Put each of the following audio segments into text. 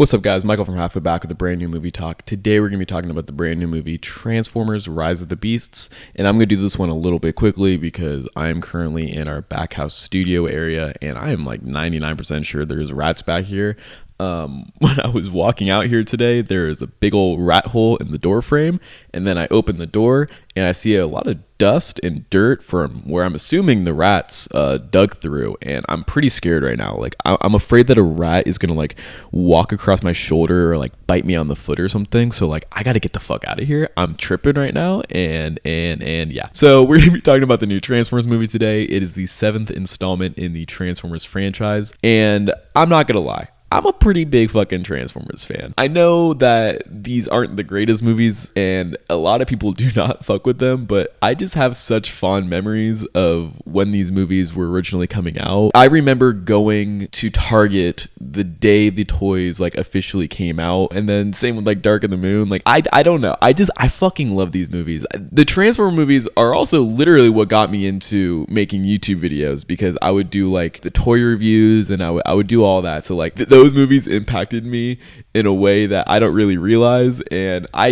What's up, guys? Michael from Halfway back with a brand new movie talk. Today we're going to be talking about the brand new movie Transformers Rise of the Beasts, and I'm going to do this one a little bit quickly because I am currently in our back house studio area and I am like 99% sure there's rats back here. When I was walking out here today, there is a big old rat hole in the door frame, and then I open the door and I see a lot of dust and dirt from where I'm assuming the rats dug through, and I'm pretty scared right now. Like I'm afraid that a rat is gonna like walk across my shoulder or like bite me on the foot or something. So like I gotta get the fuck out of here. I'm tripping right now, and yeah. So we're gonna be talking about the new Transformers movie today. It is the 7th installment in the Transformers franchise, and I'm not gonna lie, I'm a pretty big fucking Transformers fan. I know that these aren't the greatest movies and a lot of people do not fuck with them, but I just have such fond memories of when these movies were originally coming out. I remember going to Target the day the toys like officially came out, and then same with like Dark of the Moon. Like I don't know. I fucking love these movies. The Transformer movies are also literally what got me into making YouTube videos, because I would do like the toy reviews and I would do all that. So like those movies impacted me in a way that I don't really realize, and I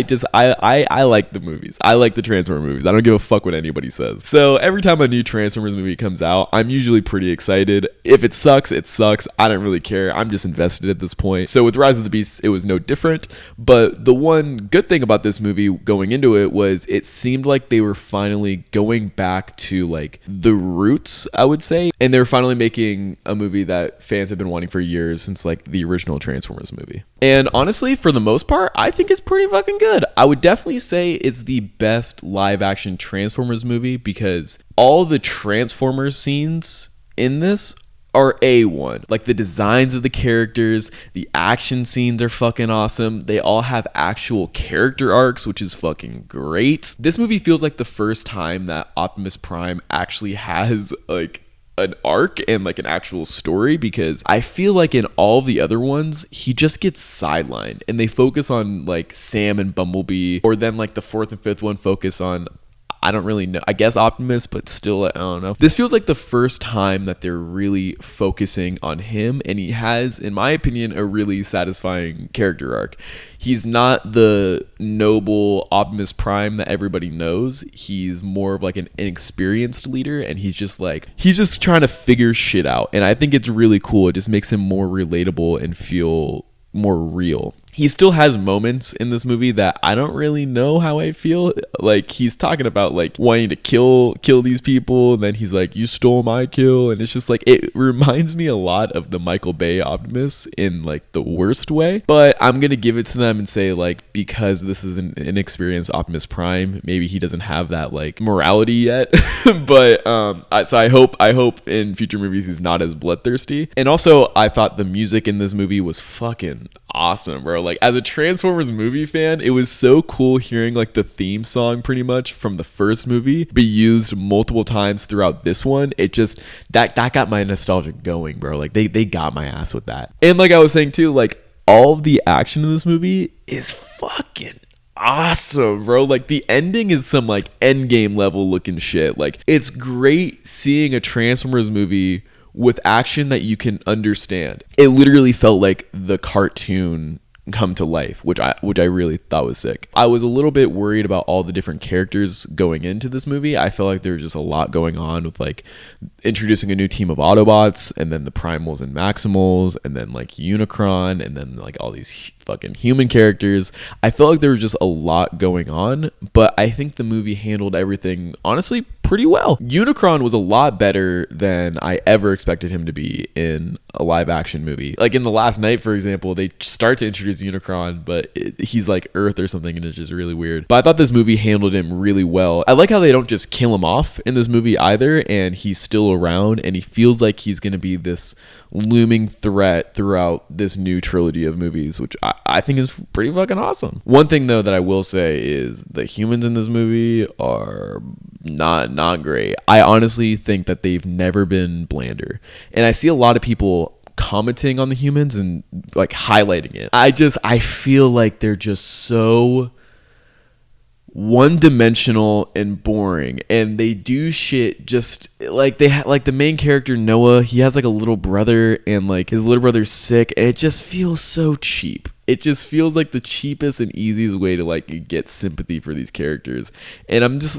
like the movies. I like the Transformers movies. I don't give a fuck what anybody says. So every time a new Transformers movie comes out, I'm usually pretty excited. If it sucks, it sucks. I don't really care. I'm just invested at this point. So with Rise of the Beasts, it was no different. But the one good thing about this movie going into it was it seemed like they were finally going back to like the roots, I would say, and they're finally making a movie that fans have been wanting for years, since like the original Transformers movie. And honestly, for the most part, I think it's pretty fucking good. I would definitely say it's the best live action Transformers movie, because all the Transformers scenes in this are A1. Like the designs of the characters, the action scenes are fucking awesome. They all have actual character arcs, which is fucking great. This movie feels like the first time that Optimus Prime actually has like an arc and like an actual story, because I feel like in all the other ones he just gets sidelined and they focus on like Sam and Bumblebee, or then like the 4th and 5th one focus on, I don't really know, I guess Optimus, but still I don't know. This feels like the first time that they're really focusing on him, and he has, in my opinion, a really satisfying character arc. He's not the noble Optimus Prime that everybody knows. He's more of like an inexperienced leader, and he's just trying to figure shit out. And I think it's really cool. It just makes him more relatable and feel more real. He still has moments in this movie that I don't really know how I feel. Like he's talking about like wanting to kill these people, and then he's like, you stole my kill, and it's just like, it reminds me a lot of the Michael Bay Optimus in like the worst way. But I'm gonna give it to them and say, like, because this is an inexperienced Optimus Prime, maybe he doesn't have that like morality yet. But so I hope in future movies he's not as bloodthirsty. And also I thought the music in this movie was fucking awesome, bro. Like as a Transformers movie fan, it was so cool hearing like the theme song pretty much from the first movie be used multiple times throughout this one. It just that got my nostalgia going, bro. Like they got my ass with that. And like I was saying too, like all of the action in this movie is fucking awesome, bro. Like the ending is some like Endgame level looking shit. Like it's great seeing a Transformers movie with action that you can understand. It literally felt like the cartoon come to life, which I really thought was sick. I was a little bit worried about all the different characters going into this movie. I felt like there was just a lot going on with like introducing a new team of Autobots, and then the Primals and Maximals, and then like Unicron, and then like all these fucking human characters. I felt like there was just a lot going on, but I think the movie handled everything honestly pretty well. Unicron was a lot better than I ever expected him to be in a live action movie. Like in The Last Knight, for example, they start to introduce Unicron, but he's like Earth or something, and it's just really weird. But I thought this movie handled him really well. I like how they don't just kill him off in this movie either, and he's still around, and he feels like he's going to be this looming threat throughout this new trilogy of movies, which I think is pretty fucking awesome. One thing though that I will say is the humans in this movie are not great. I honestly think that they've never been blander, and I see a lot of people commenting on the humans and like highlighting it. I feel like they're just so one-dimensional and boring, and they do shit just like like the main character Noah, he has like a little brother, and like his little brother's sick, and it just feels so cheap. It just feels like the cheapest and easiest way to like get sympathy for these characters, and I'm just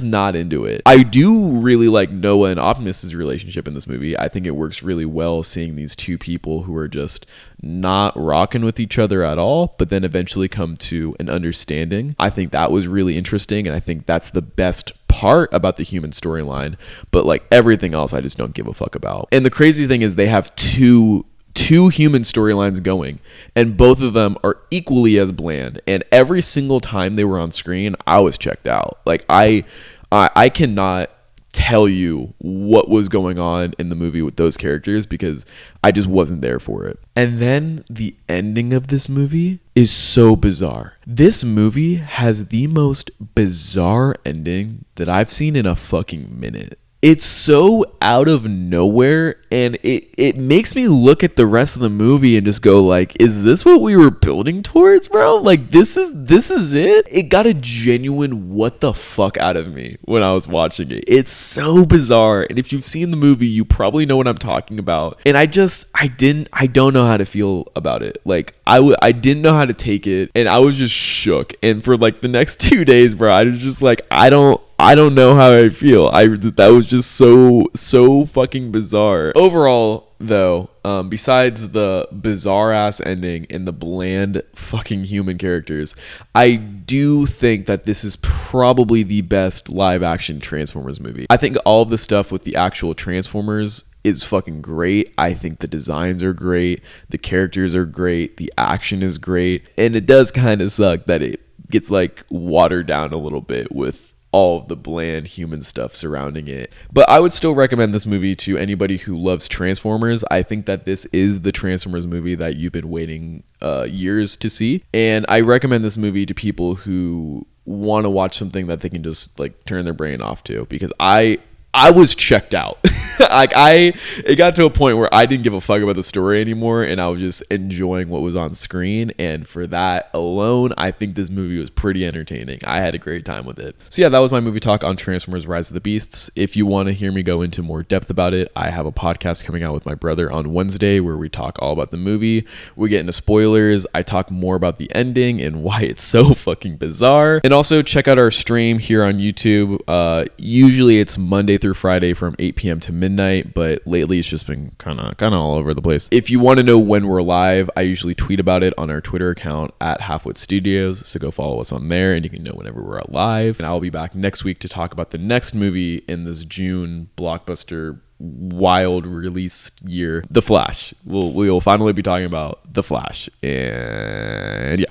not into it. I do really like Noah and Optimus's relationship in this movie. I think it works really well, seeing these two people who are just not rocking with each other at all, but then eventually come to an understanding. I think that was really interesting, and I think that's the best part about the human storyline. But like everything else, I just don't give a fuck about. And the crazy thing is they have two human storylines going, and both of them are equally as bland, and every single time they were on screen I was checked out. Like I cannot tell you what was going on in the movie with those characters because I just wasn't there for it. And then the ending of this movie is so bizarre. This movie has the most bizarre ending that I've seen in a fucking minute. It's so out of nowhere, and it makes me look at the rest of the movie and just go like, is this what we were building towards, bro? Like this is it? It got a genuine what the fuck out of me when I was watching it. It's so bizarre, and if you've seen the movie, you probably know what I'm talking about. And I don't know how to feel about it. Like I didn't know how to take it, and I was just shook. And for like the next 2 days, bro, I was just like, I don't know how I feel. That was just so fucking bizarre. Overall, though, besides the bizarre ass ending and the bland fucking human characters, I do think that this is probably the best live action Transformers movie. I think all of the stuff with the actual Transformers is fucking great. I think the designs are great, the characters are great, the action is great, and it does kind of suck that it gets like watered down a little bit with all of the bland human stuff surrounding it. But I would still recommend this movie to anybody who loves Transformers. I think that this is the Transformers movie that you've been waiting years to see. And I recommend this movie to people who want to watch something that they can just like turn their brain off to, because I was checked out. It got to a point where I didn't give a fuck about the story anymore, and I was just enjoying what was on screen. And for that alone, I think this movie was pretty entertaining. I had a great time with it. So yeah, that was my movie talk on Transformers Rise of the Beasts. If you want to hear me go into more depth about it, I have a podcast coming out with my brother on Wednesday where we talk all about the movie. We get into spoilers. I talk more about the ending and why it's so fucking bizarre. And also check out our stream here on YouTube. Usually it's Monday through Friday from 8 p.m. to midnight, but lately it's just been kind of all over the place. If you want to know when we're live, I usually tweet about it on our Twitter account at Halfwit Studios, so go follow us on there and you can know whenever we're live. And I'll be back next week to talk about the next movie in this June blockbuster wild release year, The Flash. We'll finally be talking about The Flash, and yeah.